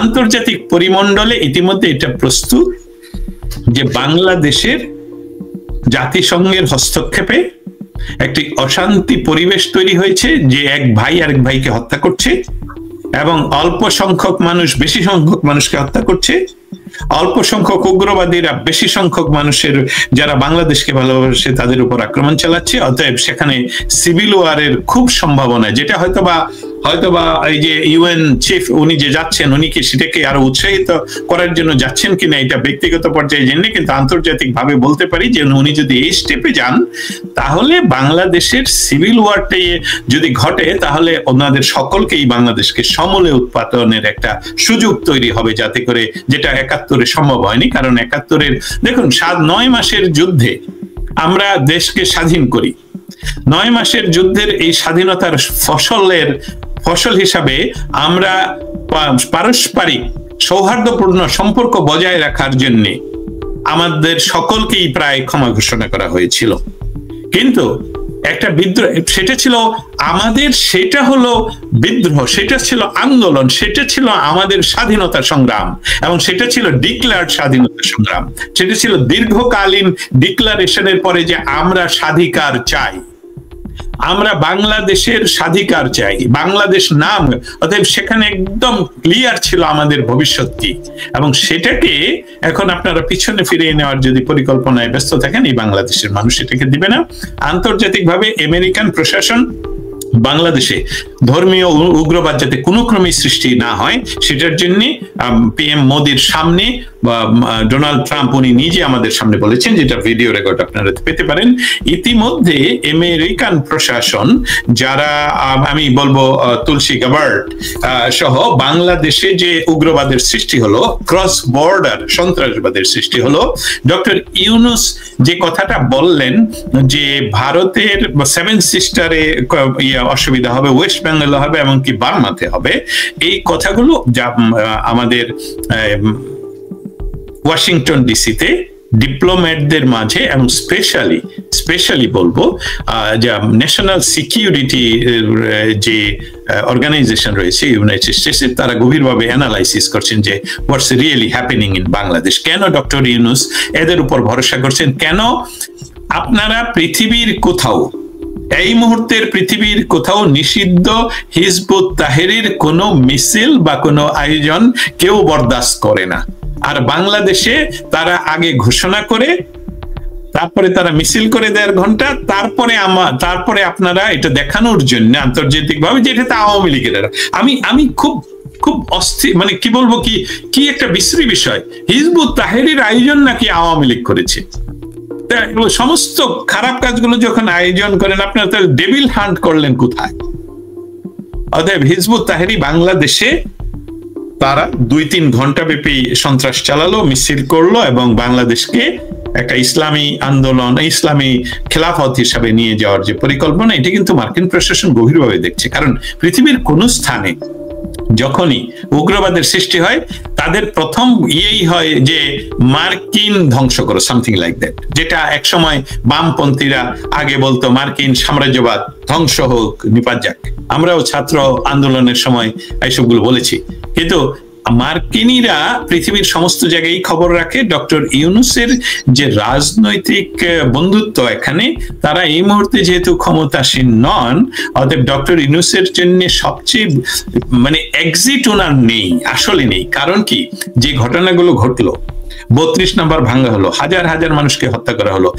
S1: আন্তর্জাতিক পরিমণ্ডলে ইতিমধ্যে এটা প্রস্তুত যে বাংলাদেশের জাতিসংঘের হস্তক্ষেপে একটি অশান্তি পরিবেশ তৈরি হয়েছে, যে এক ভাই আরেক ভাইকে হত্যা করছে এবং অল্প সংখ্যক মানুষ বেশি সংখ্যক মানুষকে হত্যা করছে। অল্প সংখ্যক উগ্রবাদীরা বেশি সংখ্যক মানুষের, যারা বাংলাদেশকে ভালোবাসে, তাদের উপর আক্রমণ চালাচ্ছে। অতএব সেখানে সিভিল ওয়ারের খুব সম্ভাবনা, যেটা হয়তোবা এই যে ইউএন চিফ উনি যে যাচ্ছেন, উনি কি সেটাকে আরো উৎসাহিত করার জন্য যাচ্ছেন কিনা এটা ব্যক্তিগত পর্যায়ে জেনে, কিন্তু আন্তর্জাতিক ভাবে বলতে পারি যে উনি যদি এই স্টেপে যান তাহলে বাংলাদেশের সিভিল ওয়ারটাই যদি ঘটে তাহলে ওনাদের সকলকেই বাংলাদেশকে সমূলে উৎপাদনের একটা সুযোগ তৈরি হবে, যাতে করে যেটা 71-এ সম্ভব হয়নি। কারণ 71-এর দেখুন 9 মাসের যুদ্ধে আমরা দেশকে স্বাধীন করি। 9 মাসের যুদ্ধের এই স্বাধীনতার ফসল হিসাবে আমরা পারস্পরিক সৌহার্দ্যপূর্ণ সম্পর্ক বজায় রাখার জন্য আমাদের সকলকেই প্রায় ক্ষমা ঘোষণা করা হয়েছিল। কিন্তু একটা বিদ্রোহ, সেটা ছিল আমাদের, সেটা হলো বিদ্রোহ, সেটা ছিল আন্দোলন, সেটা ছিল আমাদের স্বাধীনতা সংগ্রাম এবং সেটা ছিল ডিক্লেয়ার্ড স্বাধীনতা সংগ্রাম। সেটা ছিল দীর্ঘকালীন ডিক্লারেশনের পরে যে আমরা স্বাধিকার চাই, আমরা বাংলাদেশের স্বাধিকার চাই, বাংলাদেশ নাম। অতএব সেখানে একদম ক্লিয়ার ছিল আমাদের ভবিষ্যৎ কি, এবং সেটাকে এখন আপনারা পিছনে ফিরিয়ে নেওয়ার যদি পরিকল্পনায় ব্যস্ত থাকেন, এই বাংলাদেশের মানুষ এটাকে দিবে না। আন্তর্জাতিকভাবে আমেরিকান প্রশাসন বাংলাদেশে ধর্মীয় উগ্রবাদ যাতে কোনো ক্রমে সৃষ্টি না হয় সেটার জন্য পিএম মোদির সামনে বা ডোনাল্ড ট্রাম্প উনি নিজে আমাদের সামনে বলেছেন, যেটা ভিডিও রেকর্ড আপনারা পেতে পারেন। ইতিমধ্যে আমেরিকান প্রশাসন, যারা আমি বলবো তুলসী গাবার্ড সহ বাংলাদেশে যে উগ্রবাদের সৃষ্টি হলো, ক্রস বর্ডার সন্ত্রাসবাদের সৃষ্টি হলো, ডক্টর ইউনূস যে কথাটা বললেন যে ভারতের 7 সিস্টারে অসুবিধা হবে, ওয়েস্ট বেঙ্গলে হবে, এমনকি বার্মাতে হবে, এই কথাগুলো যা আমাদের ওয়াশিংটন ডিসিতে ডিপ্লোম্যাটদের মাঝে এবং স্পেশালি বলবো যা ন্যাশনাল সিকিউরিটি যে অর্গানাইজেশন রয়েছে ইউনাইটেড স্টেটসের, তারা গভীরভাবে অ্যানালাইসিস করছেন যে হোয়াটস রিয়েলি হ্যাপেনিং ইন বাংলাদেশ। কেন ডক্টর ইউনূস এদের উপর ভরসা করছেন, কেন আপনারা পৃথিবীর কোথাও, এই মুহূর্তের পৃথিবীর কোথাও নিষিদ্ধ হিজবুত তাহরির কোনো মিছিল বা কোনো আয়োজন কেউ বরদাস্ত করে না, আর বাংলাদেশে তারা আগে ঘোষণা করে তারপরে তারা মিছিল করে 1.5 ঘন্টা, তারপরে আপনারা এটা দেখানোর জন্য আন্তর্জাতিক ভাবে যে এটা আওয়ামী লীগের। আমি খুব অস্থির, মানে কি বলবো, কি একটা বিশ্রী বিষয়, হিজবুত তাহরির আয়োজন নাকি আওয়ামী লীগ করেছে। সমস্ত খারাপ কাজগুলো যখন আয়োজন করেন আপনারা তাহলে ডেভিল হান্ট করলেন কোথায়? অতএব হিজবুত তাহরীর বাংলাদেশে তারা 2-3 ঘন্টা ব্যাপী সন্ত্রাস চালালো, মিছিল করলো এবং বাংলাদেশকে একটা ইসলামী আন্দোলন, ইসলামী খেলাফত হিসাবে নিয়ে যাওয়ার যে পরিকল্পনা, এটি কিন্তু মার্কিন প্রশাসন গভীরভাবে দেখছে। কারণ পৃথিবীর কোন স্থানে যখনই উগ্রবাদের সৃষ্টি হয় তাদের প্রথম ইয়েই হয় যে মার্কিন ধ্বংস করো, সামথিং লাইক দ্যাট, যেটা একসময় বামপন্থীরা আগে বলতো মার্কিন সাম্রাজ্যবাদ ধ্বংস হোক, নিপাত যাক। আমরাও ছাত্র আন্দোলনের সময় এইসবগুলো বলেছি। কিন্তু মার্কিনীরা পৃথিবীর সমস্ত জায়গায় খবর রাখে। ডক্টর ইউনূসের যে রাজনৈতিক বন্ধুত্ব এখানে, তারা এই মুহূর্তে যেহেতু ক্ষমতাসীন নন, অতএব ডক্টর ইউনূসের জন্য সবচেয়ে মানে এক্সিট ওনার নেই, আসলে নেই। কারণ কি, যে ঘটনাগুলো ঘটলো, 32 নম্বর ভাঙা হলো, হাজার হাজার মানুষকে হত্যা করা হলো।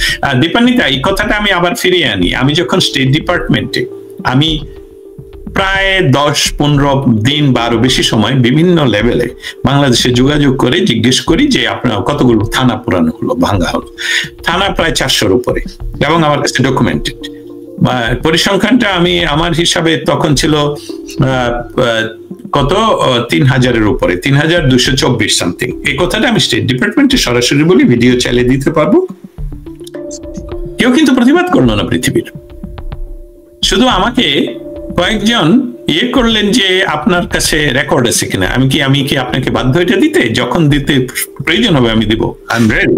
S1: দীপান্বিতা, এই কথাটা আমি আবার ফিরিয়ে আনি। আমি যখন স্টেট ডিপার্টমেন্টে আমি প্রায় 10-15 দিন বা আরো বেশি সময় বিভিন্ন লেভেলে বাংলাদেশে যোগাযোগ করে জিজ্ঞেস করি যে আপনার কতগুলো থানা পুরানো হলো, ভাঙা হলো। থানা প্রায় 400-র উপরে, এবং আমার কাছে ডকুমেন্টেড। পরিসংখ্যানটা আমি আমার হিসাবে তখন ছিল কত 3000-এর উপরে, 3224 সামথিং। এই কথাটা আমি স্টেট ডিপার্টমেন্টে সরাসরি বলি, ভিডিও চালিয়ে দিতে পারবো। কেউ কিন্তু প্রতিবাদ করলো না পৃথিবীর। শুধু আমাকে কয়েকজন করলেন যে আপনার কাছে রেকর্ড আছে কিনা। আমি কি আপনাকে বাধ্য এটা দিতে? যখন দিতে প্রয়োজন হবে আমি দিব, আই এম রেডি।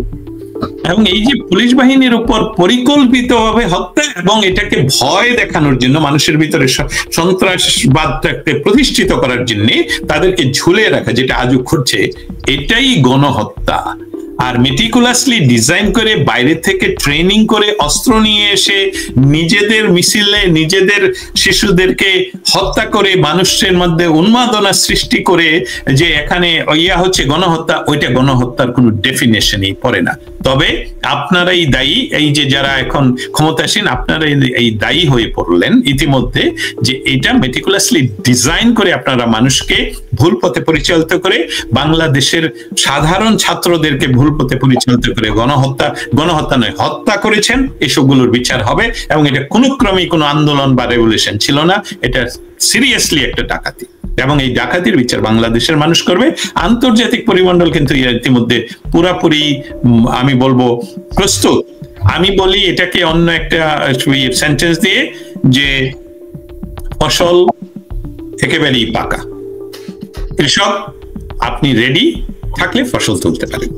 S1: এবং এই যে পুলিশ বাহিনীর উপর পরিকল্পিতভাবে হত্যা এবং এটাকে ভয় দেখানোর জন্য, মানুষের ভিতরে সন্ত্রাসবাদটাকে প্রতিষ্ঠিত করার জন্য তাদেরকে ঝুলে রাখা, যেটা আজও ঘটছে, এটাই গণহত্যা। আর মেটিকুলাসলি ডিজাইন করে, বাইরে থেকে ট্রেনিং করে, অস্ত্র নিয়ে এসে নিজেদের মিছিলে নিজেদের শিশুদেরকে হত্যা করে, মানুষের মধ্যে উন্মাদনা সৃষ্টি করে যে এখানে হচ্ছে গণহত্যা, ওইটা গণহত্যার কোনো ডেফিনেশনই পড়ে না। তবে আপনারাই দায়ী, এই যে যারা এখন ক্ষমতাসীন, আপনারা এই দায়ী হয়ে পড়লেন ইতিমধ্যে, যে এটা মেটিকুলাসলি ডিজাইন করে আপনারা মানুষকে ভুল পথে পরিচালিত করে, বাংলাদেশের সাধারণ ছাত্রদেরকে ভুল পথে পরিচালিত করে গণহত্যা নয়, হত্যা করেছেন। এসবগুলোর বিচার হবে, এবং এটা কোনো ক্রমেই কোনো আন্দোলন বা রেভলিউশন ছিল না, এটা সিরিয়াসলি একটা ডাকাতি, এবং এই ডাকাতির বিচার বাংলাদেশের মানুষ করবে। আন্তর্জাতিক পরিমণ্ডল কিন্তু ইতিমধ্যে পুরাপুরি আমি বলবো প্রস্তুত। আমি বলি এটাকে অন্য একটা সেন্টেন্স দিয়ে, যে ফসল একেবারেই পাকা, কৃষক আপনি রেডি থাকলে ফসল তুলতে পারেন।